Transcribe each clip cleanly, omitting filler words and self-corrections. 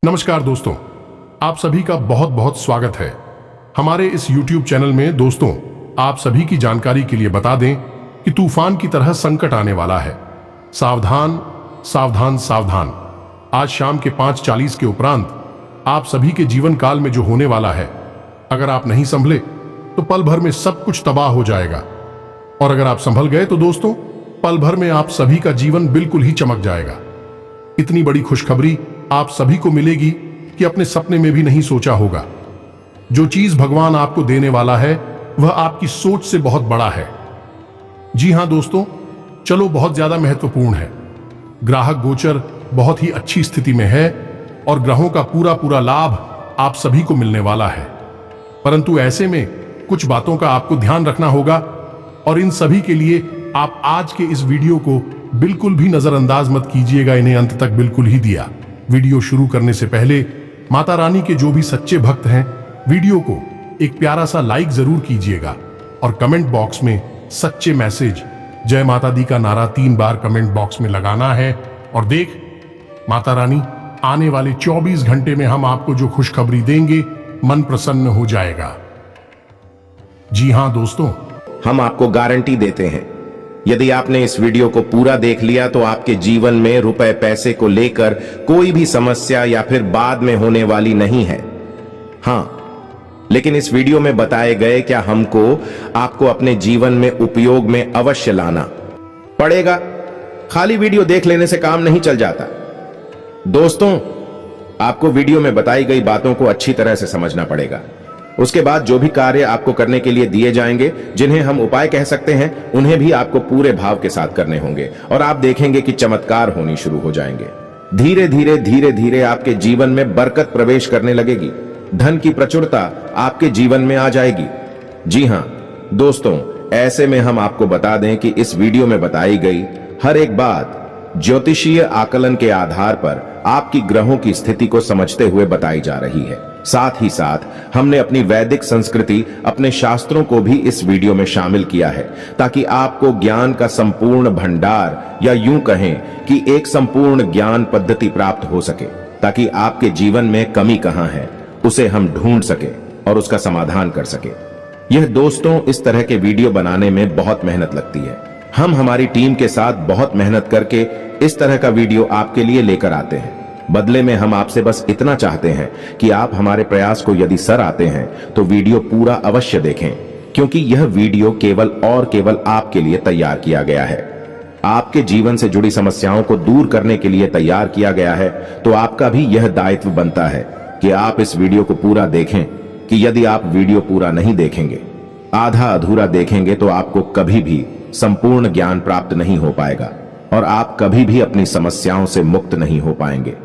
नमस्कार दोस्तों, आप सभी का बहुत बहुत स्वागत है हमारे इस YouTube चैनल में। दोस्तों, आप सभी की जानकारी के लिए बता दें कि तूफान की तरह संकट आने वाला है। सावधान सावधान सावधान। आज शाम के 5:40 के उपरांत आप सभी के जीवन काल में जो होने वाला है, अगर आप नहीं संभले तो पल भर में सब कुछ तबाह हो जाएगा, और अगर आप संभल गए तो दोस्तों पल भर में आप सभी का जीवन बिल्कुल ही चमक जाएगा। इतनी बड़ी खुशखबरी आप सभी को मिलेगी कि अपने सपने में भी नहीं सोचा होगा। जो चीज भगवान आपको देने वाला है वह आपकी सोच से बहुत बड़ा है। जी हां दोस्तों, चलो बहुत ज्यादा महत्वपूर्ण है। ग्राहक गोचर बहुत ही अच्छी स्थिति में है और ग्रहों का पूरा पूरा लाभ आप सभी को मिलने वाला है। परंतु ऐसे में कुछ बातों का आपको ध्यान रखना होगा, और इन सभी के लिए आप आज के इस वीडियो को बिल्कुल भी नजरअंदाज मत कीजिएगा। इन्हें अंत तक बिल्कुल ही दिया। वीडियो शुरू करने से पहले माता रानी के जो भी सच्चे भक्त हैं, वीडियो को एक प्यारा सा लाइक जरूर कीजिएगा, और कमेंट बॉक्स में सच्चे मैसेज जय माता दी का नारा 3 बार कमेंट बॉक्स में लगाना है। और देख माता रानी, आने वाले 24 घंटे में हम आपको जो खुशखबरी देंगे, मन प्रसन्न हो जाएगा। जी हां दोस्तों, हम आपको गारंटी देते हैं, यदि आपने इस वीडियो को पूरा देख लिया तो आपके जीवन में रुपए पैसे को लेकर कोई भी समस्या या फिर बाद में होने वाली नहीं है। हां, लेकिन इस वीडियो में बताए गए क्या हमको आपको अपने जीवन में उपयोग में अवश्य लाना पड़ेगा। खाली वीडियो देख लेने से काम नहीं चल जाता। दोस्तों, आपको वीडियो में बताई गई बातों को अच्छी तरह से समझना पड़ेगा। उसके बाद जो भी कार्य आपको करने के लिए दिए जाएंगे, जिन्हें हम उपाय कह सकते हैं, उन्हें भी आपको पूरे भाव के साथ करने होंगे, और आप देखेंगे कि चमत्कार होनी शुरू हो जाएंगे। धीरे धीरे आपके जीवन में बरकत प्रवेश करने लगेगी। धन की प्रचुरता आपके जीवन में आ जाएगी। जी हां दोस्तों, ऐसे में हम आपको बता दें कि इस वीडियो में बताई गई हर एक बात ज्योतिषीय आकलन के आधार पर आपकी ग्रहों की स्थिति को समझते हुए बताई जा रही है। साथ ही साथ हमने अपनी वैदिक संस्कृति, अपने शास्त्रों को भी इस वीडियो में शामिल किया है, ताकि आपको ज्ञान का संपूर्ण भंडार, या यूं कहें कि एक संपूर्ण ज्ञान पद्धति प्राप्त हो सके, ताकि आपके जीवन में कमी कहां है उसे हम ढूंढ सके और उसका समाधान कर सके। यह दोस्तों, इस तरह के वीडियो बनाने में बहुत मेहनत लगती है। हम हमारी टीम के साथ बहुत मेहनत करके इस तरह का वीडियो आपके लिए लेकर आते हैं। बदले में हम आपसे बस इतना चाहते हैं कि आप हमारे प्रयास को यदि सर आते हैं तो वीडियो पूरा अवश्य देखें, क्योंकि यह वीडियो केवल और केवल आपके लिए तैयार किया गया है। आपके जीवन से जुड़ी समस्याओं को दूर करने के लिए तैयार किया गया है। तो आपका भी यह दायित्व बनता है कि आप इस वीडियो को पूरा देखें, कि यदि आप वीडियो पूरा नहीं देखेंगे, आधा अधूरा देखेंगे, तो आपको कभी भी संपूर्ण ज्ञान प्राप्त नहीं हो पाएगा, और आप कभी भी अपनी समस्याओं से मुक्त नहीं हो पाएंगे।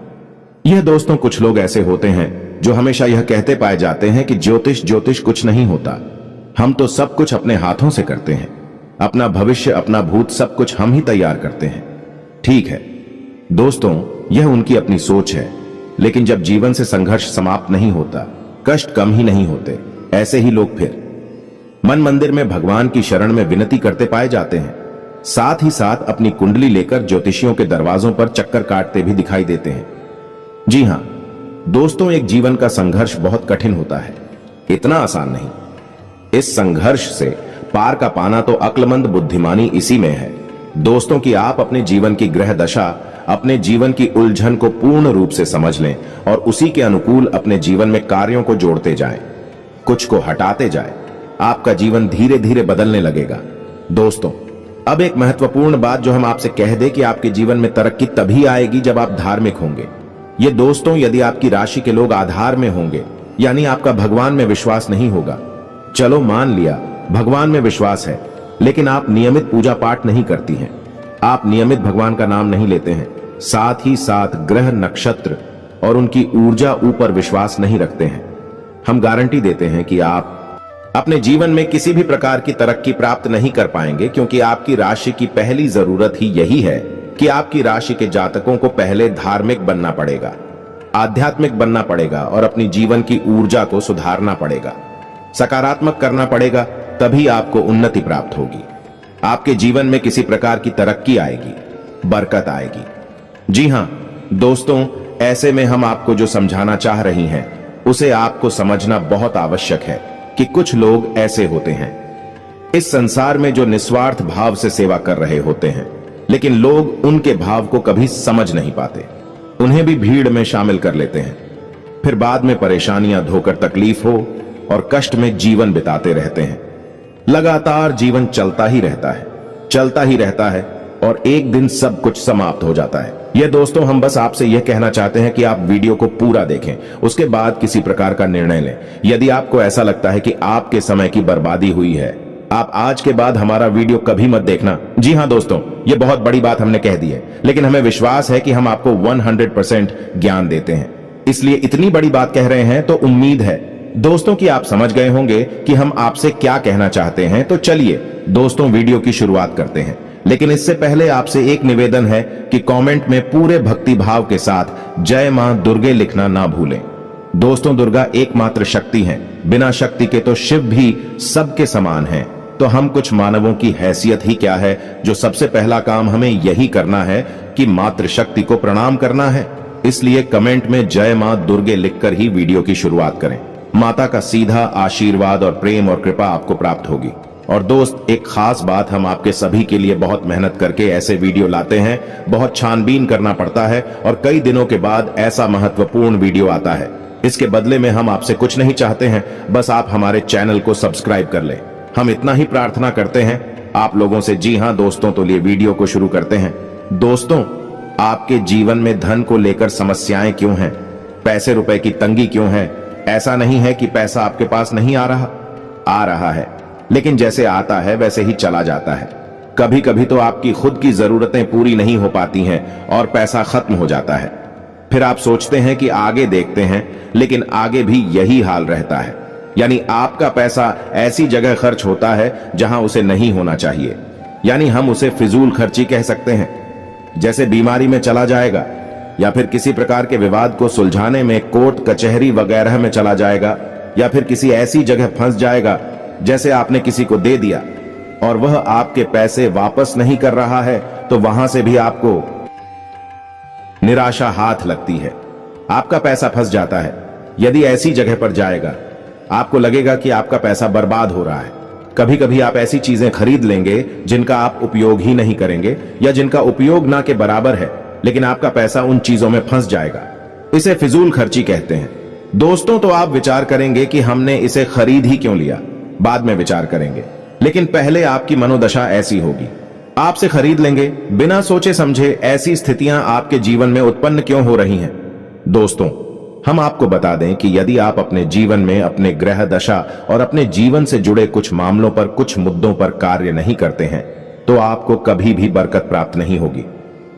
यह दोस्तों, कुछ लोग ऐसे होते हैं जो हमेशा यह कहते पाए जाते हैं कि ज्योतिष कुछ नहीं होता, हम तो सब कुछ अपने हाथों से करते हैं, अपना भविष्य अपना भूत सब कुछ हम ही तैयार करते हैं। ठीक है दोस्तों, यह उनकी अपनी सोच है, लेकिन जब जीवन से संघर्ष समाप्त नहीं होता, कष्ट कम ही नहीं होते, ऐसे ही लोग फिर मन मंदिर में भगवान की शरण में विनती करते पाए जाते हैं। साथ ही साथ अपनी कुंडली लेकर ज्योतिषियों के दरवाजों पर चक्कर काटते भी दिखाई देते हैं। जी हां दोस्तों, एक जीवन का संघर्ष बहुत कठिन होता है, इतना आसान नहीं। इस संघर्ष से पार का पाना तो अक्लमंद बुद्धिमानी इसी में है दोस्तों, कि आप अपने जीवन की ग्रह दशा, अपने जीवन की उलझन को पूर्ण रूप से समझ लें, और उसी के अनुकूल अपने जीवन में कार्यों को जोड़ते जाएं, कुछ को हटाते जाएं। आपका जीवन धीरे धीरे बदलने लगेगा। दोस्तों, अब एक महत्वपूर्ण बात जो हम आपसे कह दें कि आपके जीवन में तरक्की तभी आएगी जब आप धार्मिक होंगे। ये दोस्तों, यदि आपकी राशि के लोग आधार में होंगे, यानी आपका भगवान में विश्वास नहीं होगा, चलो मान लिया भगवान में विश्वास है, लेकिन आप नियमित पूजा पाठ नहीं करती हैं, आप नियमित भगवान का नाम नहीं लेते हैं, साथ ही साथ ग्रह नक्षत्र और उनकी ऊर्जा ऊपर विश्वास नहीं रखते हैं, हम गारंटी देते हैं कि आप अपने जीवन में किसी भी प्रकार की तरक्की प्राप्त नहीं कर पाएंगे, क्योंकि आपकी राशि की पहली जरूरत ही यही है कि आपकी राशि के जातकों को पहले धार्मिक बनना पड़ेगा, आध्यात्मिक बनना पड़ेगा, और अपनी जीवन की ऊर्जा को सुधारना पड़ेगा, सकारात्मक करना पड़ेगा, तभी आपको उन्नति प्राप्त होगी। आपके जीवन में किसी प्रकार की तरक्की आएगी, बरकत आएगी। जी हां दोस्तों, ऐसे में हम आपको जो समझाना चाह रही हैं उसे आपको समझना बहुत आवश्यक है कि कुछ लोग ऐसे होते हैं इस संसार में जो निस्वार्थ भाव से सेवा कर रहे होते हैं, लेकिन लोग उनके भाव को कभी समझ नहीं पाते। उन्हें भी भीड़ में शामिल कर लेते हैं, फिर बाद में परेशानियां धोकर तकलीफ हो और कष्ट में जीवन बिताते रहते हैं। लगातार जीवन चलता ही रहता है और एक दिन सब कुछ समाप्त हो जाता है। यह दोस्तों, हम बस आपसे यह कहना चाहते हैं कि आप वीडियो को पूरा देखें, उसके बाद किसी प्रकार का निर्णय लें। यदि आपको ऐसा लगता है कि आपके समय की बर्बादी हुई है, आप आज के बाद हमारा वीडियो कभी मत देखना। जी हां दोस्तों, यह बहुत बड़ी बात हमने कह दी है, लेकिन हमें विश्वास है कि हम आपको 100% ज्ञान देते हैं, इसलिए इतनी बड़ी बात कह रहे हैं। तो उम्मीद है दोस्तों कि आप समझ गए होंगे कि हम आपसे क्या कहना चाहते हैं। तो चलिए दोस्तों, वीडियो की शुरुआत करते हैं, लेकिन इससे पहले आपसे एक निवेदन है कि कमेंट में पूरे भक्ति भाव के साथ जय मां दुर्गे लिखना ना भूलें। दोस्तों, दुर्गा एकमात्र शक्ति हैं, बिना शक्ति के तो शिव भी सबके समान हैं। तो हम कुछ मानवों की हैसियत ही क्या है, जो सबसे पहला काम हमें यही करना है कि मातृशक्ति को प्रणाम करना है। इसलिए कमेंट में जय मां दुर्गे लिखकर ही वीडियो की शुरुआत करें। माता का सीधा आशीर्वाद और प्रेम और कृपा आपको प्राप्त होगी। और दोस्त, एक खास बात, हम आपके सभी के लिए बहुत मेहनत करके ऐसे वीडियो लाते हैं, बहुत छानबीन करना पड़ता है और कई दिनों के बाद ऐसा महत्वपूर्ण वीडियो आता है। इसके बदले में हम आपसे कुछ नहीं चाहते हैं, बस आप हमारे चैनल को सब्सक्राइब कर लें। हम इतना ही प्रार्थना करते हैं आप लोगों से। जी हां दोस्तों, तो लिए वीडियो को शुरू करते हैं। दोस्तों, आपके जीवन में धन को लेकर समस्याएं क्यों हैं? पैसे रुपए की तंगी क्यों है? ऐसा नहीं है कि पैसा आपके पास नहीं आ रहा है, लेकिन जैसे आता है वैसे ही चला जाता है। कभी कभी तो आपकी खुद की जरूरतें पूरी नहीं हो पाती हैं और पैसा खत्म हो जाता है। फिर आप सोचते हैं कि आगे देखते हैं, लेकिन आगे भी यही हाल रहता है। यानी आपका पैसा ऐसी जगह खर्च होता है जहां उसे नहीं होना चाहिए, यानी हम उसे फिजूल खर्ची कह सकते हैं। जैसे बीमारी में चला जाएगा, या फिर किसी प्रकार के विवाद को सुलझाने में कोर्ट कचहरी वगैरह में चला जाएगा, या फिर किसी ऐसी जगह फंस जाएगा जैसे आपने किसी को दे दिया और वह आपके पैसे वापस नहीं कर रहा है, तो वहां से भी आपको निराशा हाथ लगती है। आपका पैसा फंस जाता है। यदि ऐसी जगह पर जाएगा, आपको लगेगा कि आपका पैसा बर्बाद हो रहा है। कभी कभी आप ऐसी चीजें खरीद लेंगे जिनका आप उपयोग ही नहीं करेंगे, या जिनका उपयोग ना के बराबर है, लेकिन आपका पैसा उन चीजों में फंस जाएगा। इसे फिजूल खर्ची कहते हैं। दोस्तों, तो आप विचार करेंगे कि हमने इसे खरीद ही क्यों लिया, बाद में विचार करेंगे, लेकिन पहले आपकी मनोदशा ऐसी होगी। आपसे खरीद लेंगे बिना सोचे समझे। ऐसी स्थितियां आपके जीवन में उत्पन्न क्यों हो रही हैं? दोस्तों, हम आपको बता दें कि यदि आप अपने जीवन में अपने ग्रह दशा और अपने जीवन से जुड़े कुछ मामलों पर, कुछ मुद्दों पर कार्य नहीं करते हैं, तो आपको कभी भी बरकत प्राप्त नहीं होगी।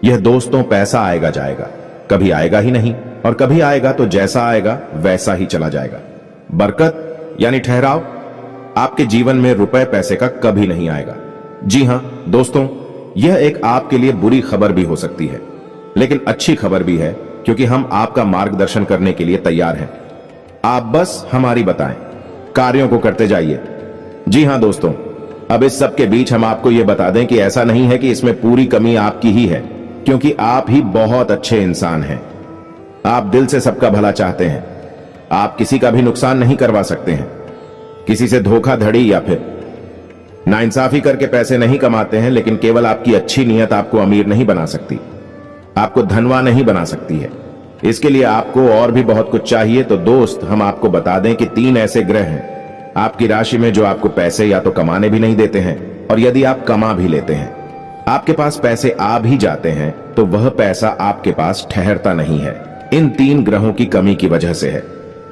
यह दोस्तों, पैसा आएगा जाएगा, कभी आएगा ही नहीं, और कभी आएगा तो जैसा आएगा वैसा ही चला जाएगा। बरकत यानी ठहराव आपके जीवन में रुपए पैसे का कभी नहीं आएगा। जी हां दोस्तों, यह एक आपके लिए बुरी खबर भी हो सकती है, लेकिन अच्छी खबर भी है, क्योंकि हम आपका मार्गदर्शन करने के लिए तैयार हैं। आप बस हमारी बताएं, कार्यों को करते जाइए। जी हां दोस्तों, अब इस सब के बीच हम आपको यह बता दें कि ऐसा नहीं है कि इसमें पूरी कमी आपकी ही है, क्योंकि आप ही बहुत अच्छे इंसान हैं। आप दिल से सबका भला चाहते हैं। आप किसी का भी नुकसान नहीं करवा सकते हैं। किसी से धोखाधड़ी या फिर नाइंसाफी करके पैसे नहीं कमाते हैं, लेकिन केवल आपकी अच्छी नीयत आपको अमीर नहीं बना सकती, आपको धनवान नहीं बना सकती है। इसके लिए आपको और भी बहुत कुछ चाहिए। तो दोस्त, हम आपको बता दें कि 3 ऐसे ग्रह हैं आपकी राशि में जो आपको पैसे या तो कमाने भी नहीं देते हैं, और यदि आप कमा भी लेते हैं, आपके पास पैसे आ भी जाते हैं, तो वह पैसा आपके पास ठहरता नहीं है। इन 3 ग्रहों की कमी की वजह से है।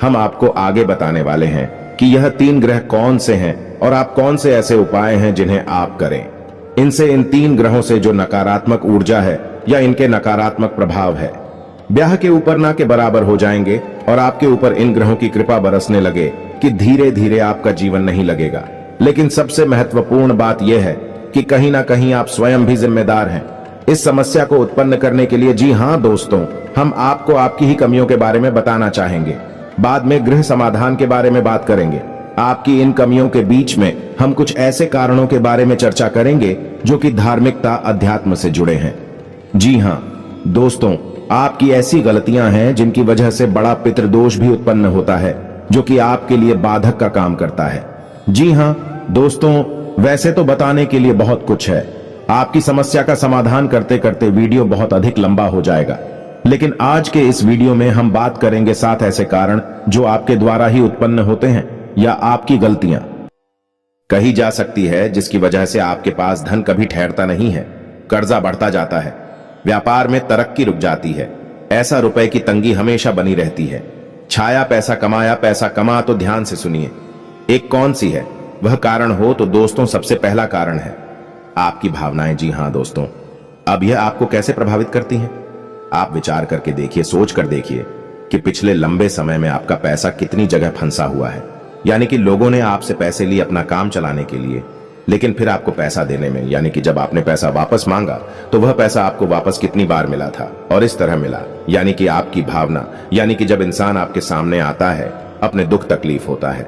हम आपको आगे बताने वाले हैं कि यह 3 ग्रह कौन से हैं और आप कौन से ऐसे उपाय हैं जिन्हें आप करें। इनसे इन 3 ग्रहों से जो नकारात्मक ऊर्जा है या इनके नकारात्मक प्रभाव है, ब्याह के ऊपर ना के बराबर हो जाएंगे, और आपके ऊपर इन ग्रहों की कृपा बरसने लगे कि धीरे धीरे आपका जीवन नहीं लगेगा। लेकिन सबसे महत्वपूर्ण बात यह है कि कहीं ना कहीं आप स्वयं भी जिम्मेदार हैं इस समस्या को उत्पन्न करने के लिए। जी हां दोस्तों, हम आपको आपकी ही कमियों के बारे में बताना चाहेंगे। बाद में गृह समाधान के बारे में बात करेंगे। आपकी इन कमियों के बीच में हम कुछ ऐसे कारणों के बारे में चर्चा करेंगे जो कि धार्मिकता, अध्यात्म से जुड़े हैं। जी हां दोस्तों, आपकी ऐसी गलतियां हैं जिनकी वजह से बड़ा पितृदोष भी उत्पन्न होता है, जो कि आपके लिए बाधक का काम करता है। जी हां दोस्तों, वैसे तो बताने के लिए बहुत कुछ है। आपकी समस्या का समाधान करते करते वीडियो बहुत अधिक लंबा हो जाएगा, लेकिन आज के इस वीडियो में हम बात करेंगे 7 ऐसे कारण जो आपके द्वारा ही उत्पन्न होते हैं या आपकी गलतियां कही जा सकती है, जिसकी वजह से आपके पास धन कभी ठहरता नहीं है, कर्जा बढ़ता जाता है, व्यापार में तरक्की रुक जाती है, ऐसा रुपए की तंगी हमेशा बनी रहती है। छाया पैसा कमाया, पैसा कमा, तो ध्यान से सुनिए एक कौन सी है वह कारण हो तो दोस्तों सबसे पहला कारण है आपकी भावनाएं। जी हां दोस्तों, अब यह आपको कैसे प्रभावित करती हैं? आप विचार करके देखिए, सोच कर देखिए कि पिछले लंबे समय में आपका पैसा कितनी जगह फंसा हुआ है। यानी कि लोगों ने आपसे पैसे लिए अपना काम चलाने के लिए, लेकिन फिर आपको पैसा देने में, यानी कि जब आपने पैसा वापस मांगा तो वह पैसा आपको वापस कितनी बार मिला था और इस तरह मिला। यानी कि आपकी भावना, यानी कि जब इंसान आपके सामने आता है, अपने दुख तकलीफ होता है,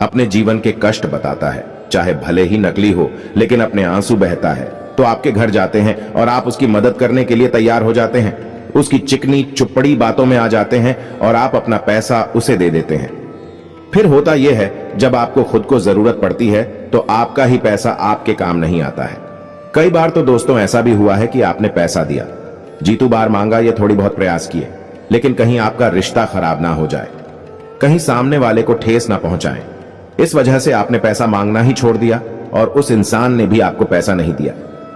अपने जीवन के कष्ट बताता है, चाहे भले ही नकली हो लेकिन अपने आंसू बहता है, तो आपके घर जाते हैं और आप उसकी मदद करने के लिए तैयार हो जाते हैं, उसकी चिकनी चुपड़ी बातों में आ जाते हैं और आप अपना पैसा उसे दे देते हैं। फिर होता यह है, जब आपको खुद को जरूरत पड़ती है तो आपका ही पैसा आपके काम नहीं आता है। कई बार तो दोस्तों ऐसा भी हुआ है कि आपने पैसा दिया, जीतू बार मांगा या थोड़ी बहुत प्रयास किए, लेकिन कहीं आपका रिश्ता खराब ना हो जाए, कहीं सामने वाले को ठेस ना पहुंचाएं, इस वजह से आपने पैसा मांगना ही छोड़ दिया और उस इंसान ने भी आपको पैसा नहीं दिया।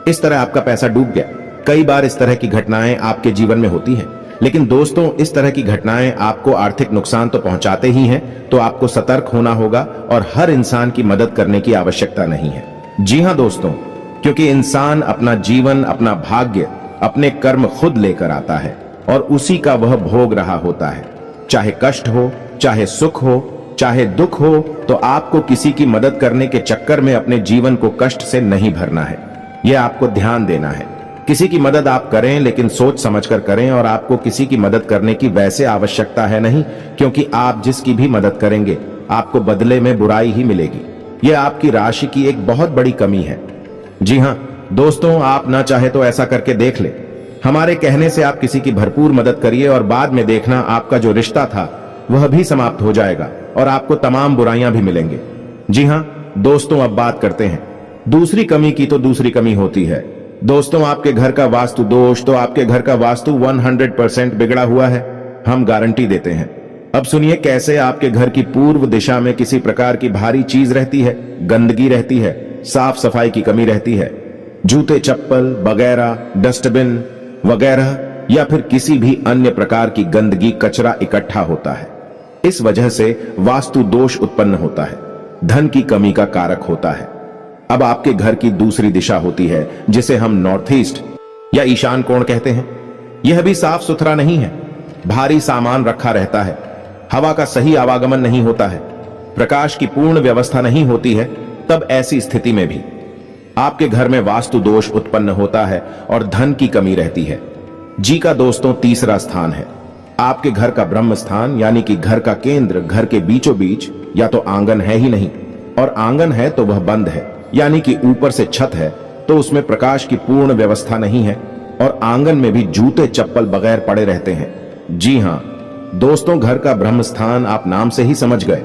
इस तरह आपका पैसा डूब गया। कई बार इस तरह की घटनाएं आपके जीवन में होती हैं, लेकिन दोस्तों इस तरह की घटनाएं आपको आर्थिक नुकसान तो पहुंचाते ही हैं, तो आपको सतर्क होना होगा और हर इंसान की मदद करने की आवश्यकता नहीं है। जी हां दोस्तों, क्योंकि इंसान अपना जीवन, अपना भाग्य, अपने कर्म खुद लेकर आता है और उसी का वह भोग रहा होता है। चाहे कष्ट हो, चाहे सुख हो, चाहे दुख हो, तो आपको किसी की मदद करने के चक्कर में अपने जीवन को कष्ट से नहीं भरना है। यह आपको ध्यान देना है। किसी की मदद आप करें, लेकिन सोच समझकर करें, और आपको किसी की मदद करने की वैसे आवश्यकता है नहीं, क्योंकि आप जिसकी भी मदद करेंगे आपको बदले में बुराई ही मिलेगी। यह आपकी राशि की एक बहुत बड़ी कमी है। जी हां दोस्तों, आप ना चाहे तो ऐसा करके देख ले। हमारे कहने से आप किसी की भरपूर मदद करिए और बाद में देखना आपका जो रिश्ता था वह भी समाप्त हो जाएगा और आपको तमाम बुराइयां भी मिलेंगे। जी हां दोस्तों, अब बात करते हैं दूसरी कमी की। तो दूसरी कमी होती है दोस्तों आपके घर का वास्तु दोष। तो आपके घर का वास्तु 100% बिगड़ा हुआ है, हम गारंटी देते हैं। अब सुनिए कैसे आपके घर की पूर्व दिशा में किसी प्रकार की भारी चीज रहती है, गंदगी रहती है, साफ सफाई की कमी रहती है, जूते चप्पल वगैरह, डस्टबिन वगैरह, या फिर किसी भी अन्य प्रकार की गंदगी, कचरा इकट्ठा होता है। इस वजह से वास्तु दोष उत्पन्न होता है, धन की कमी का कारक होता है। अब आपके घर की दूसरी दिशा होती है जिसे हम नॉर्थ ईस्ट या ईशान कोण कहते हैं। यह भी साफ सुथरा नहीं है, भारी सामान रखा रहता है, हवा का सही आवागमन नहीं होता है, प्रकाश की पूर्ण व्यवस्था नहीं होती है। तब ऐसी स्थिति में भी आपके घर में वास्तु दोष उत्पन्न होता है और धन की कमी रहती है। जी का दोस्तों तीसरा स्थान है आपके घर का ब्रह्म स्थान, यानी कि घर का केंद्र। घर के बीचों बीच या तो आंगन है ही नहीं, और आंगन है तो वह बंद है, यानी कि ऊपर से छत है तो उसमें प्रकाश की पूर्ण व्यवस्था नहीं है, और आंगन में भी जूते चप्पल बगैर पड़े रहते हैं। जी हां दोस्तों, घर का ब्रह्म स्थान आप नाम से ही समझ गए,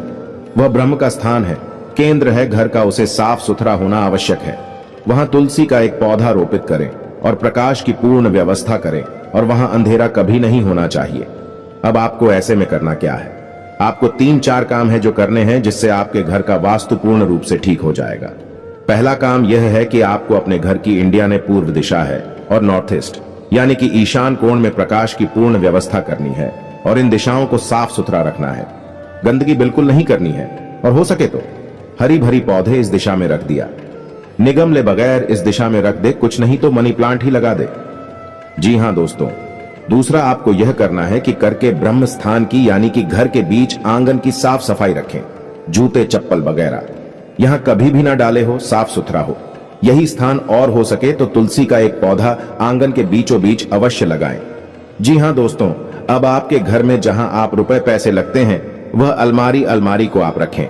वह ब्रह्म का स्थान है, केंद्र है घर का, उसे साफ सुथरा होना आवश्यक है। वहां तुलसी का एक पौधा रोपित करें और प्रकाश की पूर्ण व्यवस्था करें, और वहां अंधेरा कभी नहीं होना चाहिए। अब आपको ऐसे में करना क्या है? आपको 3-4 काम है जो करने हैं, जिससे आपके घर का वास्तु पूर्ण रूप से ठीक हो जाएगा। पहला काम यह है कि आपको अपने घर की, इंडिया ने पूर्व दिशा है और नॉर्थ ईस्ट यानी कि ईशान कोण में प्रकाश की पूर्ण व्यवस्था करनी है, और इन दिशाओं को साफ सुथरा रखना है। गंदगी बिल्कुल नहीं करनी है, और हो सके तो हरी भरी पौधे इस दिशा में रख दिया, निगम ले बगैर इस दिशा में रख दे, कुछ नहीं तो मनी प्लांट ही लगा दे। जी हां दोस्तों, दूसरा आपको यह करना है कि करके ब्रह्म स्थान की, यानी कि घर के बीच आंगन की साफ सफाई रखें। जूते चप्पल वगैरह यहां कभी भी ना डाले हो, साफ सुथरा हो। यही स्थान और हो सके तो तुलसी का एक पौधा आंगन के बीचों बीच अवश्य लगाएं। जी हां दोस्तों, अब आपके घर में जहां आप रुपए पैसे लगते हैं वह अलमारी को आप रखें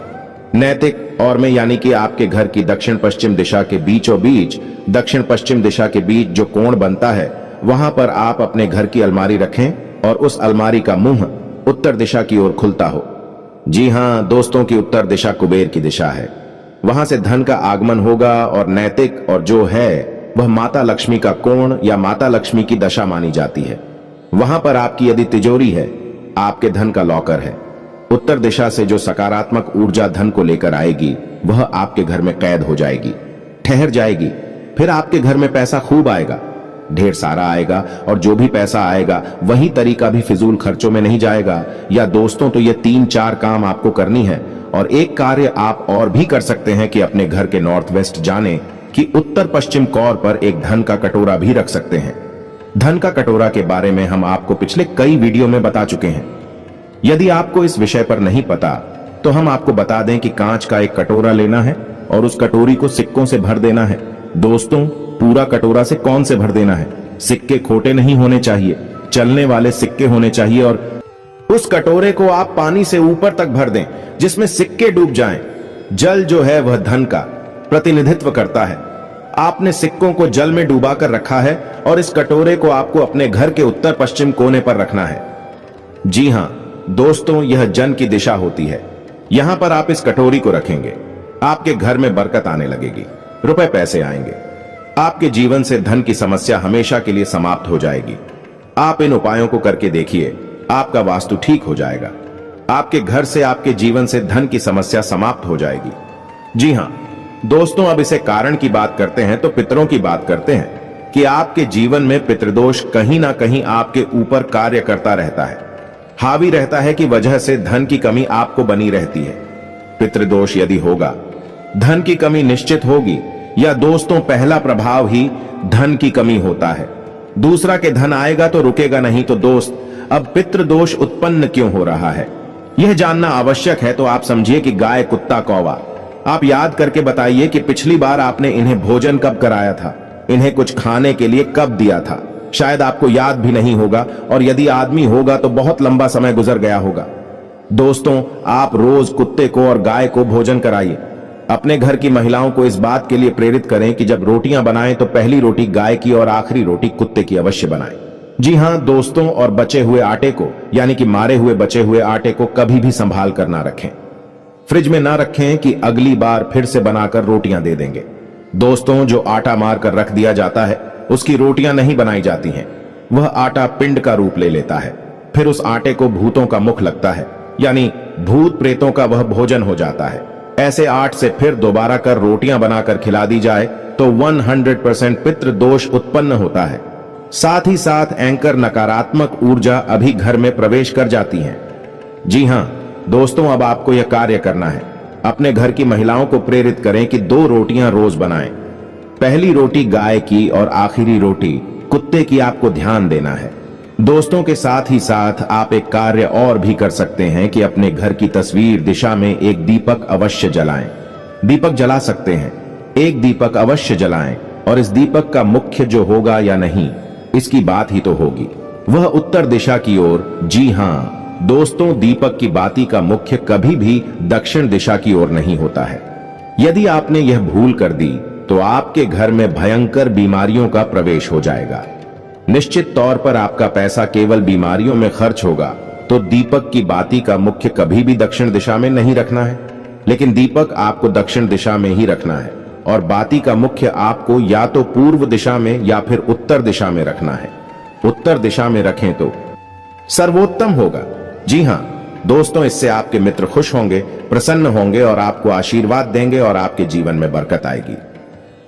नैतिक और में, यानी कि आपके घर की दक्षिण पश्चिम दिशा के बीचों बीच, दक्षिण पश्चिम दिशा के बीच जो कोण बनता है वहां पर आप अपने घर की अलमारी रखें और उस अलमारी का मुंह उत्तर दिशा की ओर खुलता हो। जी हां दोस्तों, की उत्तर दिशा कुबेर की दिशा है। वहां से धन का आगमन होगा और नैतिक और जो है वह माता लक्ष्मी का कोण या माता लक्ष्मी की दशा मानी जाती है। वहां पर आपकी यदि तिजोरी है, आपके धन का लॉकर है। उत्तर दिशा से जो सकारात्मक ऊर्जा धन को लेकर आएगी वह आपके घर में कैद हो जाएगी, ठहर जाएगी। फिर आपके घर में पैसा खूब आएगा, ढेर सारा आएगा, और जो भी पैसा आएगा वही तरीका भी फिजूल खर्चों में नहीं जाएगा। या दोस्तों, तो ये 3-4 काम आपको करनी है। और एक कार्य आप और भी कर सकते हैं कि अपने घर के नॉर्थ वेस्ट जाने कि उत्तर पश्चिम कोर पर एक धन का कटोरा भी रख सकते हैं। धन का कटोरा के बारे में हम आपको पिछले कई वीडियो में बता चुके हैं। यदि आपको इस विषय पर नहीं पता तो हम आपको बता दें कि कांच का एक कटोरा लेना है और उस कटोरी को सिक्कों से भर देना है। दोस्तों, पूरा कटोरा से कौन से भर देना है? सिक्के खोटे नहीं होने चाहिए, चलने वाले सिक्के होने चाहिए। और उस कटोरे को आप पानी से ऊपर तक भर दें जिसमें सिक्के डूब जाएं। जल जो है वह धन का प्रतिनिधित्व करता है। आपने सिक्कों को जल में डुबा कर रखा है और इस कटोरे को आपको अपने घर के उत्तर पश्चिम कोने पर रखना है। जी हां दोस्तों, यह जन की दिशा होती है। यहां पर आप इस कटोरी को रखेंगे, आपके घर में बरकत आने लगेगी, रुपए पैसे आएंगे, आपके जीवन से धन की समस्या हमेशा के लिए समाप्त हो जाएगी। आप इन उपायों को करके देखिए, आपका वास्तु ठीक हो जाएगा। आपके घर से, आपके जीवन से धन की समस्या समाप्त हो जाएगी। जी हां दोस्तों, अब इसे कारण की बात करते हैं तो पितरों की बात करते हैं कि आपके जीवन में पितृदोष कहीं ना कहीं आपके ऊपर कार्य करता रहता है, हावी रहता है, कि वजह से धन की कमी आपको बनी रहती है। पितृदोष यदि होगा, धन की कमी निश्चित होगी। या दोस्तों, पहला प्रभाव ही धन की कमी होता है। दूसरा के धन आएगा तो रुकेगा नहीं। तो दोस्त, अब पितृदोष उत्पन्न क्यों हो रहा है यह जानना आवश्यक है। तो आप समझिए कि गाय, कुत्ता, कौवा, आप याद करके बताइए कि पिछली बार आपने इन्हें भोजन कब कराया था, इन्हें कुछ खाने के लिए कब दिया था। शायद आपको याद भी नहीं होगा, और यदि आदमी होगा तो बहुत लंबा समय गुजर गया होगा। दोस्तों, आप रोज कुत्ते को और गाय को भोजन कराइए। अपने घर की महिलाओं को इस बात के लिए प्रेरित करें कि जब रोटियां बनाएं तो पहली रोटी गाय की और आखिरी रोटी कुत्ते की अवश्य बनाएं। जी हां दोस्तों, और बचे हुए आटे को, यानी कि मारे हुए बचे हुए आटे को कभी भी संभाल कर ना रखें। फ्रिज में ना रखें कि अगली बार फिर से बनाकर रोटियां दे देंगे। दोस्तों, जो आटा मार कर रख दिया जाता है उसकी रोटियां नहीं बनाई जाती हैं। वह आटा पिंड का रूप ले लेता है। फिर उस आटे को भूतों का मुख लगता है, यानी भूत प्रेतों का वह भोजन हो जाता है। ऐसे आट से फिर दोबारा कर रोटियां बनाकर खिला दी जाए तो 100% पितृ दोष उत्पन्न होता है। साथ ही साथ एंकर नकारात्मक ऊर्जा अभी घर में प्रवेश कर जाती है। जी हां दोस्तों, अब आपको यह कार्य करना है। अपने घर की महिलाओं को प्रेरित करें कि 2 रोटियां रोज बनाएं। पहली रोटी गाय की और आखिरी रोटी कुत्ते की आपको ध्यान देना है। दोस्तों के साथ ही साथ आप एक कार्य और भी कर सकते हैं कि अपने घर की तस्वीर दिशा में एक दीपक अवश्य जलाएं। दीपक जला सकते हैं, एक दीपक अवश्य जलाएं। और इस दीपक का मुख्य जो होगा या नहीं, इसकी बात ही तो होगी, वह उत्तर दिशा की ओर। जी हां दोस्तों, दीपक की बाती का मुख्य कभी भी दक्षिण दिशा की ओर नहीं होता है। यदि आपने यह भूल कर दी तो आपके घर में भयंकर बीमारियों का प्रवेश हो जाएगा। निश्चित तौर पर आपका पैसा केवल बीमारियों में खर्च होगा। तो दीपक की बाती का मुख्य कभी भी दक्षिण दिशा में नहीं रखना है, लेकिन दीपक आपको दक्षिण दिशा में ही रखना है। और बाती का मुख्य आपको या तो पूर्व दिशा में या फिर उत्तर दिशा में रखना है। उत्तर दिशा में रखें तो सर्वोत्तम होगा। जी हां दोस्तों, इससे आपके मित्र खुश होंगे, प्रसन्न होंगे और आपको आशीर्वाद देंगे और आपके जीवन में बरकत आएगी।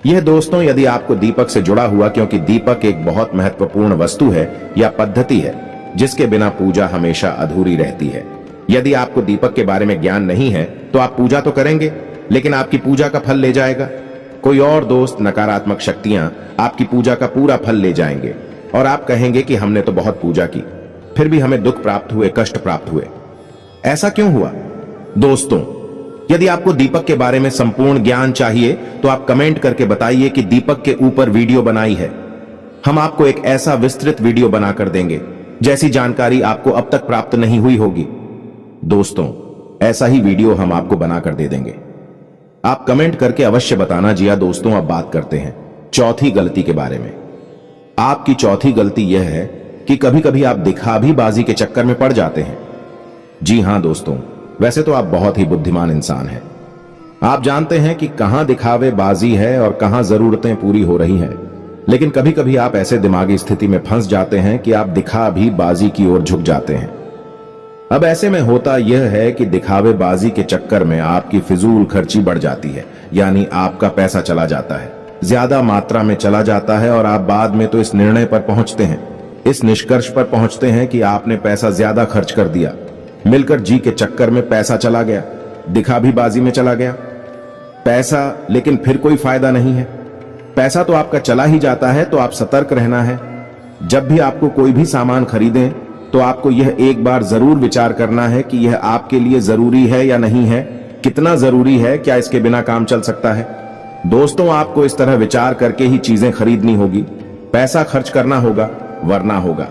यह दोस्तों यदि आपको दीपक से जुड़ा हुआ, क्योंकि दीपक एक बहुत महत्वपूर्ण वस्तु है या पद्धति है जिसके बिना पूजा हमेशा अधूरी रहती है। यदि आपको दीपक के बारे में ज्ञान नहीं है तो आप पूजा तो करेंगे, लेकिन आपकी पूजा का फल ले जाएगा कोई और दोस्त। नकारात्मक शक्तियां आपकी पूजा का पूरा फल ले जाएंगे और आप कहेंगे कि हमने तो बहुत पूजा की, फिर भी हमें दुख प्राप्त हुए, कष्ट प्राप्त हुए। ऐसा क्यों हुआ? दोस्तों, यदि आपको दीपक के बारे में संपूर्ण ज्ञान चाहिए तो आप कमेंट करके बताइए कि दीपक के ऊपर वीडियो बनाई है। हम आपको एक ऐसा विस्तृत वीडियो बनाकर देंगे जैसी जानकारी आपको अब तक प्राप्त नहीं हुई होगी। दोस्तों, ऐसा ही वीडियो हम आपको बनाकर दे देंगे। आप कमेंट करके अवश्य बताना। जी हां दोस्तों, अब बात करते हैं चौथी गलती के बारे में। आपकी चौथी गलती यह है कि कभी कभी आप दिखावीबाजी के चक्कर में पड़ जाते हैं। जी हां दोस्तों, वैसे तो आप बहुत ही बुद्धिमान इंसान हैं। आप जानते हैं कि कहां दिखावेबाजी है और कहां जरूरतें पूरी हो रही हैं, लेकिन कभी कभी आप ऐसे दिमागी स्थिति में फंस जाते हैं कि आप दिखावीबाजी की ओर झुक जाते हैं। अब ऐसे में होता यह है कि दिखावेबाजी के चक्कर में आपकी फिजूल खर्ची बढ़ जाती है, यानी आपका पैसा चला जाता है, ज्यादा मात्रा में चला जाता है और आप बाद में तो इस निर्णय पर पहुंचते हैं, इस निष्कर्ष पर पहुंचते हैं कि आपने पैसा ज्यादा खर्च कर दिया, मिलकर जी के चक्कर में पैसा चला गया, दिखावीबाजी में चला गया पैसा, लेकिन फिर कोई फायदा नहीं है। पैसा तो आपका चला ही जाता है, तो आप सतर्क रहना है। जब भी आपको कोई भी सामान खरीदें तो आपको यह एक बार जरूर विचार करना है कि यह आपके लिए जरूरी है या नहीं है, कितना जरूरी है, क्या इसके बिना काम चल सकता है। दोस्तों, आपको इस तरह विचार करके ही चीजें खरीदनी होगी, पैसा खर्च करना होगा, वरना होगा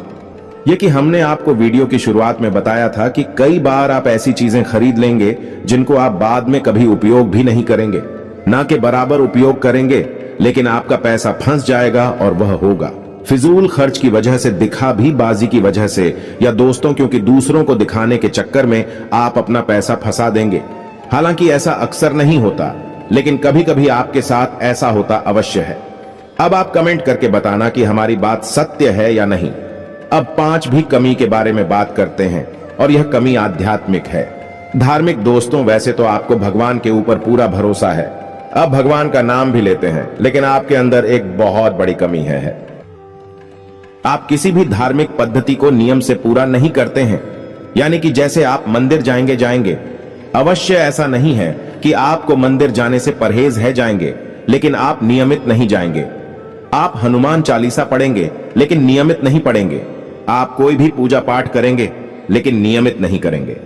यह कि हमने आपको वीडियो की शुरुआत में बताया था कि कई बार आप ऐसी चीजें खरीद लेंगे जिनको आप बाद में कभी उपयोग भी नहीं करेंगे, ना कि बराबर उपयोग करेंगे, लेकिन आपका पैसा फंस जाएगा और वह होगा फिजूल खर्च की वजह से, दिखावीबाजी की वजह से, या दोस्तों क्योंकि दूसरों को दिखाने के चक्कर में आप अपना पैसा फंसा देंगे। हालांकि ऐसा अक्सर नहीं होता, लेकिन कभी कभी आपके साथ ऐसा होता अवश्य है। अब आप कमेंट करके बताना कि हमारी बात सत्य है या नहीं। अब 5 भी कमी के बारे में बात करते हैं, और यह कमी आध्यात्मिक है, धार्मिक। दोस्तों, वैसे तो आपको भगवान के ऊपर पूरा भरोसा है, अब भगवान का नाम भी लेते हैं, लेकिन आपके अंदर एक बहुत बड़ी कमी है। आप किसी भी धार्मिक पद्धति को नियम से पूरा नहीं करते हैं, यानी कि जैसे आप मंदिर जाएंगे, अवश्य ऐसा नहीं है कि आपको मंदिर जाने से परहेज है जाएंगे, लेकिन आप नियमित नहीं जाएंगे। आप हनुमान चालीसा पढ़ेंगे लेकिन नियमित नहीं पढ़ेंगे। आप कोई भी पूजा पाठ करेंगे लेकिन नियमित नहीं करेंगे।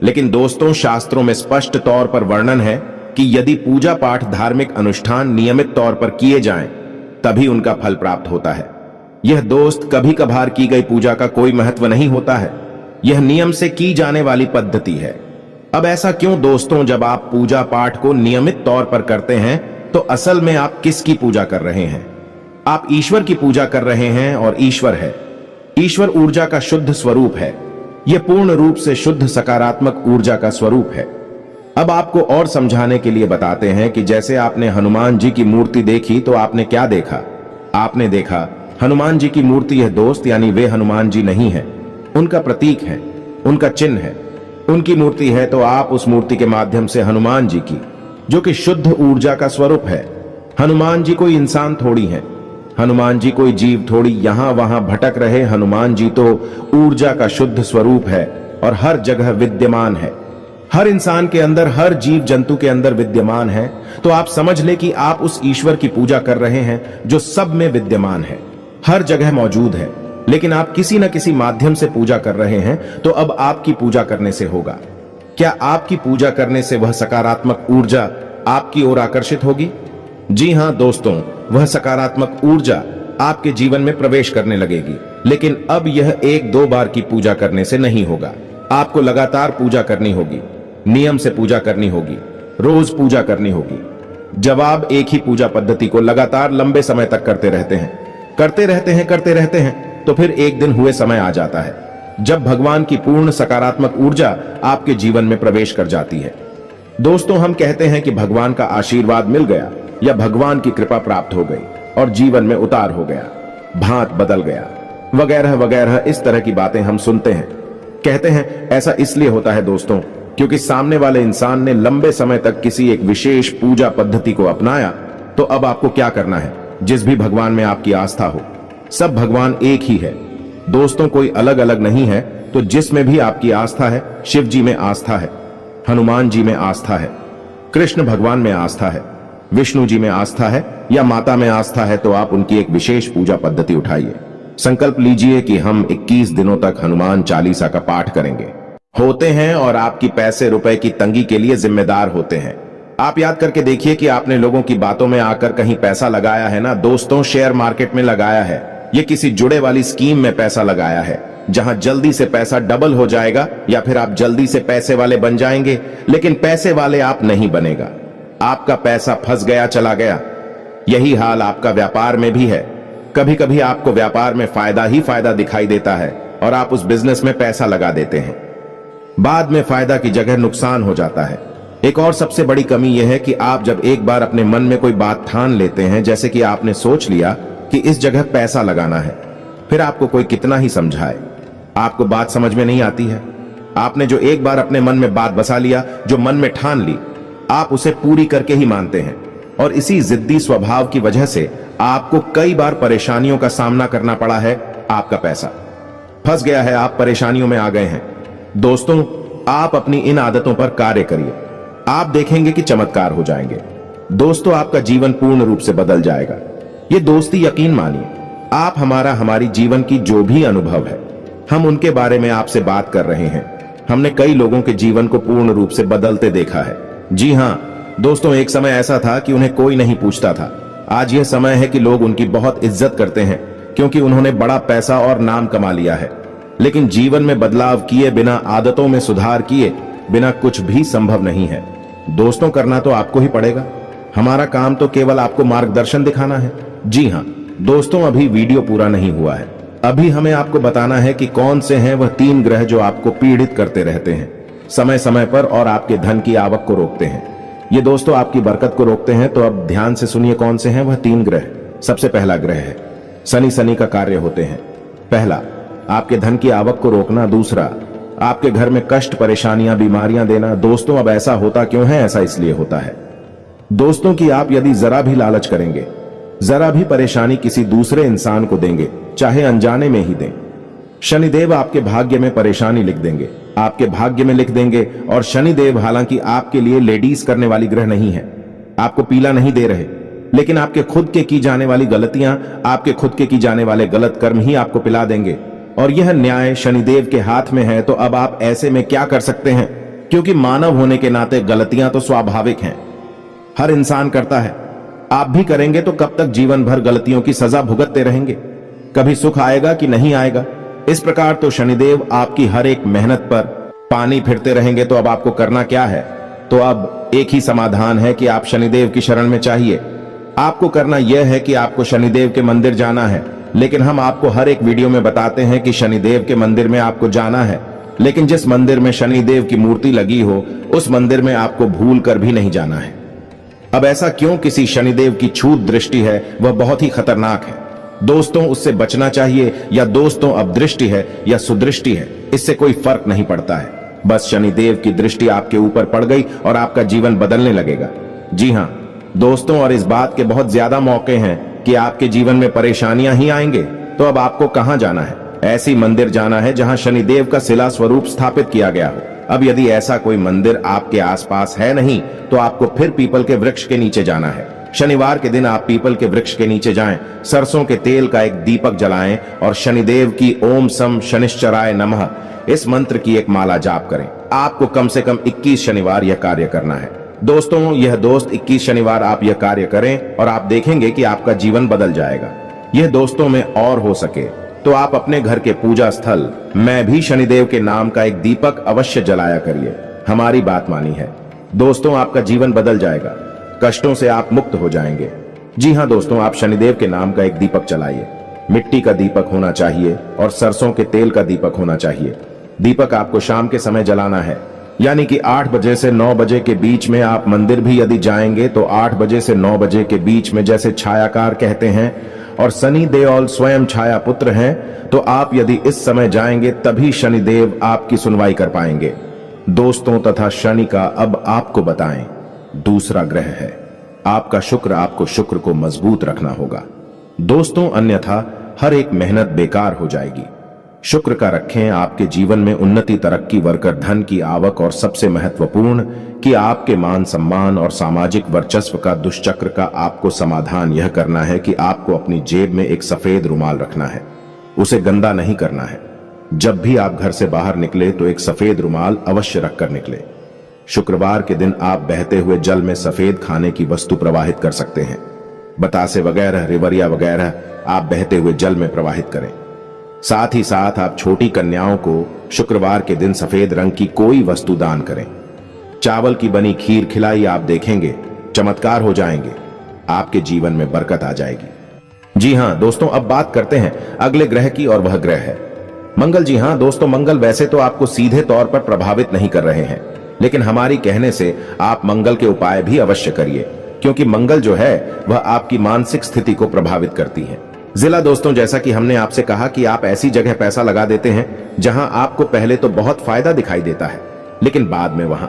लेकिन दोस्तों, शास्त्रों में स्पष्ट तौर पर वर्णन है कि यदि पूजा पाठ, धार्मिक अनुष्ठान नियमित तौर पर किए जाएं, तभी उनका फल प्राप्त होता है। यह दोस्त कभी कभार की गई पूजा का कोई महत्व नहीं होता है, यह नियम से की जाने वाली पद्धति है। अब ऐसा क्यों दोस्तों? जब आप पूजा पाठ को नियमित तौर पर करते हैं तो असल में आप किसकी पूजा कर रहे हैं? आप ईश्वर की पूजा कर रहे हैं, और ईश्वर है, ईश्वर ऊर्जा का शुद्ध स्वरूप है। यह पूर्ण रूप से शुद्ध सकारात्मक ऊर्जा का स्वरूप है। अब आपको और समझाने के लिए बताते हैं कि जैसे आपने हनुमान जी की मूर्ति देखी तो आपने क्या देखा? आपने देखा हनुमान जी की मूर्ति है दोस्त, यानी वे हनुमान जी नहीं है, उनका प्रतीक है, उनका चिन्ह है, उनकी मूर्ति है। तो आप उस मूर्ति के माध्यम से हनुमान जी की, जो कि शुद्ध ऊर्जा का स्वरूप है, हनुमान जी कोई इंसान थोड़ी है, हनुमान जी कोई जीव थोड़ी यहां वहां भटक रहे। हनुमान जी तो ऊर्जा का शुद्ध स्वरूप है और हर जगह विद्यमान है, हर इंसान के अंदर, हर जीव जंतु के अंदर विद्यमान है। तो आप समझ ले कि आप उस ईश्वर की पूजा कर रहे हैं जो सब में विद्यमान है, हर जगह मौजूद है, लेकिन आप किसी न किसी माध्यम से पूजा कर रहे हैं। तो अब आपकी पूजा करने से होगा क्या? आपकी पूजा करने से वह सकारात्मक ऊर्जा आपकी ओर आकर्षित होगी। जी हां दोस्तों, वह सकारात्मक ऊर्जा आपके जीवन में प्रवेश करने लगेगी। लेकिन अब यह 1-2 बार की पूजा करने से नहीं होगा, आपको लगातार पूजा करनी होगी, नियम से पूजा करनी होगी, रोज पूजा करनी होगी। जब आप एक ही पूजा पद्धति को लगातार लंबे समय तक करते रहते हैं, तो फिर एक दिन हुए समय आ जाता है जब भगवान की पूर्ण सकारात्मक ऊर्जा आपके जीवन में प्रवेश कर जाती है। दोस्तों, हम कहते हैं कि भगवान का आशीर्वाद मिल गया या भगवान की कृपा प्राप्त हो गई और जीवन में उतार हो गया, भांत बदल गया, वगैरह वगैरह। इस तरह की बातें हम सुनते हैं। कहते हैं ऐसा इसलिए होता है दोस्तों, क्योंकि सामने वाले इंसान ने लंबे समय तक किसी एक विशेष पूजा पद्धति को अपनाया। तो अब आपको क्या करना है? जिस भी भगवान में आपकी आस्था हो, सब भगवान एक ही है दोस्तों, कोई अलग अलग नहीं है। तो जिसमें भी आपकी आस्था है, शिव जी में आस्था है, हनुमान जी में आस्था है, कृष्ण भगवान में आस्था है, विष्णु जी में आस्था है, या माता में आस्था है, तो आप उनकी एक विशेष पूजा पद्धति उठाइए। संकल्प लीजिए कि हम 21 दिनों तक हनुमान चालीसा का पाठ करेंगे, होते हैं, और आपकी पैसे रुपए की तंगी के लिए जिम्मेदार होते हैं। आप याद करके देखिए कि आपने लोगों की बातों में आकर कहीं पैसा लगाया है ना दोस्तों, शेयर मार्केट में लगाया है, ये किसी जुड़े वाली स्कीम में पैसा लगाया है, जहां जल्दी से पैसा डबल हो जाएगा, या फिर आप जल्दी से पैसे वाले बन जाएंगे। लेकिन पैसे वाले आप नहीं बनेगा, आपका पैसा फंस गया, चला गया। यही हाल आपका व्यापार में भी है। कभी कभी आपको व्यापार में फायदा ही फायदा दिखाई देता है और आप उस बिजनेस में पैसा लगा देते हैं। बाद में फायदा की जगह नुकसान हो जाता है। एक और सबसे बड़ी कमी यह है कि आप जब एक बार अपने मन में कोई बात ठान लेते हैं, जैसे कि आपने सोच लिया कि इस जगह पैसा लगाना है, फिर आपको कोई कितना ही समझाए, आपको बात समझ में नहीं आती है। आपने जो एक बार अपने मन में बात बसा लिया, जो मन में ठान ली, आप उसे पूरी करके ही मानते हैं। और इसी जिद्दी स्वभाव की वजह से आपको कई बार परेशानियों का सामना करना पड़ा है। आपका पैसा फंस गया है, आप परेशानियों में आ गए हैं। दोस्तों, आप अपनी इन आदतों पर कार्य करिए, आप देखेंगे कि चमत्कार हो जाएंगे। दोस्तों, आपका जीवन पूर्ण रूप से बदल जाएगा। ये दोस्ती यकीन मानिए, आप हमारी जीवन की जो भी अनुभव है, हम उनके बारे में आपसे बात कर रहे हैं। हमने कई लोगों के जीवन को पूर्ण रूप से बदलते देखा है। जी हां दोस्तों, एक समय ऐसा था कि उन्हें कोई नहीं पूछता था। आज यह समय है कि लोग उनकी बहुत इज्जत करते हैं, क्योंकि उन्होंने बड़ा पैसा और नाम कमा लिया है। लेकिन जीवन में बदलाव किए बिना, आदतों में सुधार किए बिना कुछ भी संभव नहीं है। दोस्तों, करना तो आपको ही पड़ेगा। हमारा काम तो केवल आपको मार्गदर्शन दिखाना है। जी हां दोस्तों, अभी वीडियो पूरा नहीं हुआ है। अभी हमें आपको बताना है कि कौन से हैं वह 3 ग्रह जो आपको पीड़ित करते रहते हैं समय समय पर और आपके धन की आवक को रोकते हैं। ये दोस्तों आपकी बरकत को रोकते हैं। तो अब ध्यान से सुनिए कौन से हैं वह 3 ग्रह। सबसे पहला ग्रह है शनि। शनि का कार्य होते हैं, पहला आपके धन की आवक को रोकना, दूसरा आपके घर में कष्ट, परेशानियां, बीमारियां देना। दोस्तों, अब ऐसा होता क्यों है? ऐसा इसलिए होता है दोस्तों कि आप यदि जरा भी लालच करेंगे, जरा भी परेशानी किसी दूसरे इंसान को देंगे, चाहे अनजाने में ही दें, शनिदेव आपके भाग्य में परेशानी लिख देंगे, आपके भाग्य में लिख देंगे। और शनिदेव हालांकि आपके लिए लेडीज करने वाली ग्रह नहीं है, आपको पीला नहीं दे रहे, लेकिन आपके खुद के की जाने वाली गलतियां, आपके खुद के की जाने वाले गलत कर्म ही आपको पिला देंगे। और यह न्याय शनिदेव के हाथ में है। तो अब आप ऐसे में क्या कर सकते हैं? क्योंकि मानव होने के नाते गलतियां तो स्वाभाविक हैं, हर इंसान करता है। आप भी करेंगे तो कब तक जीवन भर गलतियों की सजा भुगतते रहेंगे? कभी सुख आएगा कि नहीं आएगा? इस प्रकार तो शनिदेव आपकी हर एक मेहनत पर पानी फिरते रहेंगे। तो अब आपको करना क्या है? तो अब एक ही समाधान है कि आप शनिदेव की शरण में चाहिए। आपको करना यह है कि आपको शनिदेव के मंदिर जाना है। लेकिन हम आपको हर एक वीडियो में बताते हैं कि शनिदेव के मंदिर में आपको जाना है, लेकिन जिस मंदिर में शनिदेव की मूर्ति लगी हो, उस मंदिर में आपको भूल कर भी नहीं जाना है। अब ऐसा क्यों? किसी शनिदेव की छूत दृष्टि है, वह बहुत ही खतरनाक है दोस्तों, उससे बचना चाहिए। या दोस्तों, अब दृष्टि है या सुदृष्टि है, इससे कोई फर्क नहीं पड़ता है। बस शनिदेव की दृष्टि आपके ऊपर पड़ गई और आपका जीवन बदलने लगेगा। जी हां दोस्तों, और इस बात के बहुत ज्यादा मौके हैं कि आपके जीवन में परेशानियां ही आएंगे। तो अब आपको कहां जाना है? ऐसी मंदिर जाना है जहां शनिदेव का शिला स्वरूप स्थापित किया गया हो। अब यदि ऐसा कोई मंदिर आपके आसपास है नहीं, तो आपको फिर पीपल के वृक्ष के नीचे जाना है। शनिवार के दिन आप पीपल के वृक्ष के नीचे जाएं, सरसों के तेल का एक दीपक जलाएं और शनिदेव की ओम सम शनिश्चराय नमः इस मंत्र की एक माला जाप करें। आपको कम से कम 21 शनिवार यह कार्य करना है दोस्तों। यह दोस्त 21 शनिवार आप यह कार्य करें और आप देखेंगे कि आपका जीवन बदल जाएगा। यह दोस्तों में और हो सके तो आप अपने घर के पूजा स्थल में भी शनिदेव के नाम का एक दीपक अवश्य जलाया करिए। हमारी बात मानी है दोस्तों, आपका जीवन बदल जाएगा, कष्टों से आप मुक्त हो जाएंगे। जी हां दोस्तों, आप शनिदेव के नाम का एक दीपक जलाइए। मिट्टी का दीपक होना चाहिए और सरसों के तेल का दीपक होना चाहिए। दीपक आपको शाम के समय जलाना है, यानी कि 8 बजे से 9 बजे के बीच में। आप मंदिर भी यदि जाएंगे तो 8 बजे से 9 बजे के बीच में, जैसे छायाकार कहते हैं, और शनि देओल स्वयं छाया पुत्र हैं, तो आप यदि इस समय जाएंगे तभी शनिदेव आपकी सुनवाई कर पाएंगे दोस्तों। तथा शनि का अब आपको बताएं दूसरा ग्रह है आपका शुक्र। आपको शुक्र को मजबूत रखना होगा दोस्तों, अन्यथा हर एक मेहनत बेकार हो जाएगी। शुक्र का रखें, आपके जीवन में उन्नति, तरक्की, वर्कर धन की आवक और सबसे महत्वपूर्ण कि आपके मान सम्मान और सामाजिक वर्चस्व का दुष्चक्र का आपको समाधान यह करना है कि आपको अपनी जेब में एक सफेद रुमाल रखना है, उसे गंदा नहीं करना है। जब भी आप घर से बाहर निकले तो एक सफेद रुमाल अवश्य रखकर निकले। शुक्रवार के दिन आप बहते हुए जल में सफेद खाने की वस्तु प्रवाहित कर सकते हैं। बतासे वगैरह, रिवरिया वगैरह आप बहते हुए जल में प्रवाहित करें। साथ ही साथ आप छोटी कन्याओं को शुक्रवार के दिन सफेद रंग की कोई वस्तु दान करें। चावल की बनी खीर खिलाई, आप देखेंगे चमत्कार हो जाएंगे, आपके जीवन में बरकत आ जाएगी। जी हाँ दोस्तों, अब बात करते हैं अगले ग्रह की, और वह ग्रह है मंगल। जी हाँ दोस्तों, मंगल वैसे तो आपको सीधे तौर पर प्रभावित नहीं कर रहे हैं, लेकिन हमारी कहने से आप मंगल के उपाय भी अवश्य करिए, क्योंकि मंगल जो है वह आपकी मानसिक स्थिति को प्रभावित करती है। जिला दोस्तों, जैसा कि हमने आपसे कहा कि आप ऐसी जगह पैसा लगा देते हैं जहां आपको पहले तो बहुत फायदा दिखाई देता है, लेकिन बाद में वहां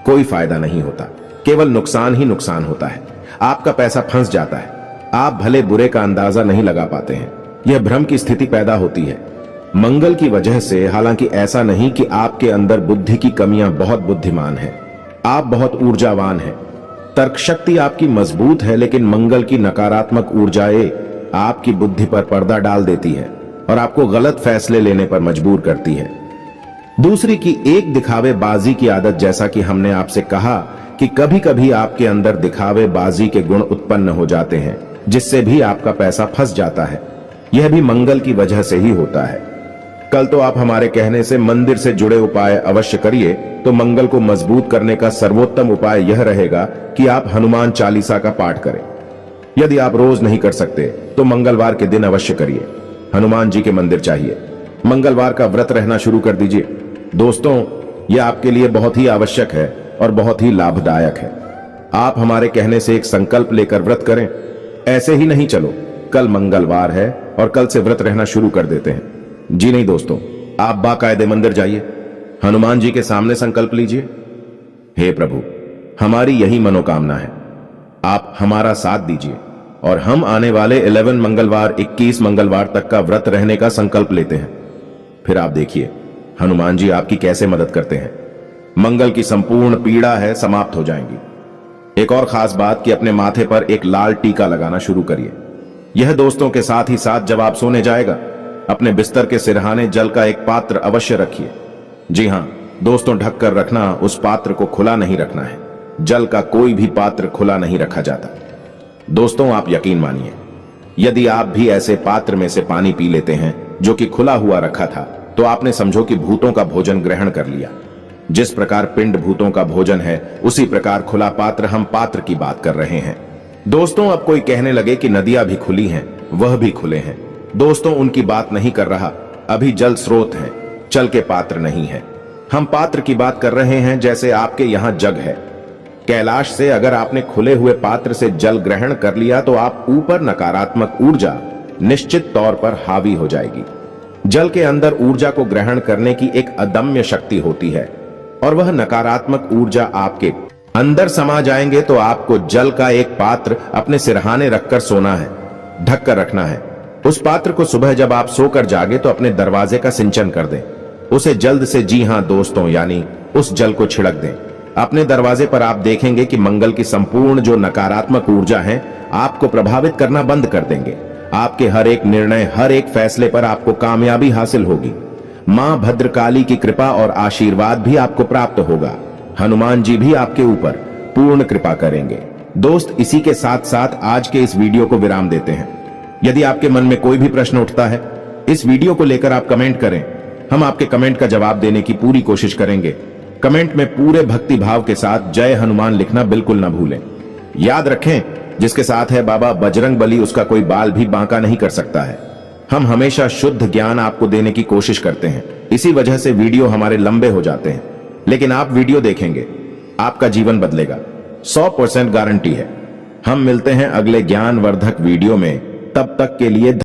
कोई फायदा नहीं होता, केवल नुकसान ही नुकसान होता है। आपका पैसा फंस जाता है, आप भले बुरे का अंदाजा नहीं लगा पाते हैं, यह भ्रम की स्थिति पैदा होती है मंगल की वजह से। हालांकि ऐसा नहीं कि आपके अंदर बुद्धि की कमियां, बहुत बुद्धिमान है, आप बहुत ऊर्जावान हैं, तर्क शक्ति आपकी मजबूत है, लेकिन मंगल की नकारात्मक ऊर्जाएं आपकी बुद्धि पर पर्दा डाल देती है और आपको गलत फैसले लेने पर मजबूर करती है। दूसरी की एक दिखावेबाजी की आदत, जैसा कि हमने आपसे कहा कि कभी कभी आपके अंदर दिखावेबाजी के गुण उत्पन्न हो जाते हैं, जिससे भी आपका पैसा फंस जाता है। यह भी मंगल की वजह से ही होता है। कल तो आप हमारे कहने से मंदिर से जुड़े उपाय अवश्य करिए, तो मंगल को मजबूत करने का सर्वोत्तम उपाय यह रहेगा कि आप हनुमान चालीसा का पाठ करें। यदि आप रोज नहीं कर सकते तो मंगलवार के दिन अवश्य करिए। हनुमान जी के मंदिर चाहिए, मंगलवार का व्रत रहना शुरू कर दीजिए। दोस्तों, यह आपके लिए बहुत ही आवश्यक है और बहुत ही लाभदायक है। आप हमारे कहने से एक संकल्प लेकर व्रत करें, ऐसे ही नहीं चलो कल मंगलवार है और कल से व्रत रहना शुरू कर देते हैं। जी नहीं दोस्तों, आप बाकायदे मंदिर जाइए, हनुमान जी के सामने संकल्प लीजिए, हे प्रभु हमारी यही मनोकामना है, आप हमारा साथ दीजिए और हम आने वाले 11 मंगलवार 21 मंगलवार तक का व्रत रहने का संकल्प लेते हैं। फिर आप देखिए हनुमान जी आपकी कैसे मदद करते हैं। मंगल की संपूर्ण पीड़ा है समाप्त हो जाएंगी। एक और खास बात कि अपने माथे पर एक लाल टीका लगाना शुरू करिए। यह दोस्तों के साथ ही साथ जब आप सोने जाएगा, अपने बिस्तर के सिरहाने जल का एक पात्र अवश्य रखिए। जी हां दोस्तों, ढककर रखना, उस पात्र को खुला नहीं रखना है। जल का कोई भी पात्र खुला नहीं रखा जाता। दोस्तों आप यकीन मानिए, यदि आप भी ऐसे पात्र में से पानी पी लेते हैं जो कि खुला हुआ रखा था, तो आपने समझो कि भूतों का भोजन ग्रहण कर लिया। जिस प्रकार पिंड भूतों का भोजन है, उसी प्रकार खुला पात्र, हम पात्र की बात कर रहे हैं। दोस्तों अब कोई कहने लगे कि नदियां भी खुली हैं, वह भी खुले हैं। दोस्तों उनकी बात नहीं कर रहा, अभी जल स्रोत हैं, चल के पात्र नहीं है। हम पात्र की बात कर रहे हैं, जैसे आपके यहां जग है। कैलाश से अगर आपने खुले हुए पात्र से जल ग्रहण कर लिया तो आप ऊपर नकारात्मक ऊर्जा निश्चित तौर पर हावी हो जाएगी। जल के अंदर ऊर्जा को ग्रहण करने की एक अदम्य शक्ति होती है और वह नकारात्मक ऊर्जा आपके अंदर समा जाएंगे तो आपको जल का एक पात्र अपने सिरहाने रखकर सोना है, ढक कर रखना है। उस पात्र को सुबह जब आप सोकर जागे तो अपने दरवाजे का सिंचन कर दें, उसे जल्द से, जी हां दोस्तों, यानी उस जल को छिड़क दें अपने दरवाजे पर। आप देखेंगे कि मंगल की संपूर्ण जो नकारात्मक ऊर्जा है आपको प्रभावित करना बंद कर देंगे। आपके हर एक निर्णय, हर एक फैसले पर आपको कामयाबी हासिल होगी। मां भद्रकाली की कृपा और आशीर्वाद भी आपको प्राप्त होगा। हनुमान जी भी आपके ऊपर पूर्ण कृपा करेंगे। दोस्त इसी के साथ साथ आज के इस वीडियो को विराम देते हैं। यदि आपके मन में कोई भी प्रश्न उठता है, इस वीडियो को लेकर आप कमेंट करें, हम आपके कमेंट का जवाब देने की पूरी कोशिश करेंगे। कमेंट में पूरे भक्ति भाव के साथ जय हनुमान लिखना बिल्कुल ना भूलें। याद रखें, जिसके साथ है बाबा बजरंग बली, उसका कोई बाल भी बांका नहीं कर सकता है। हम हमेशा शुद्ध ज्ञान आपको देने की कोशिश करते हैं, इसी वजह से वीडियो हमारे लंबे हो जाते हैं, लेकिन आप वीडियो देखेंगे, आपका जीवन बदलेगा, 100% गारंटी है। हम मिलते हैं अगले ज्ञानवर्धक वीडियो में, तब तक के लिए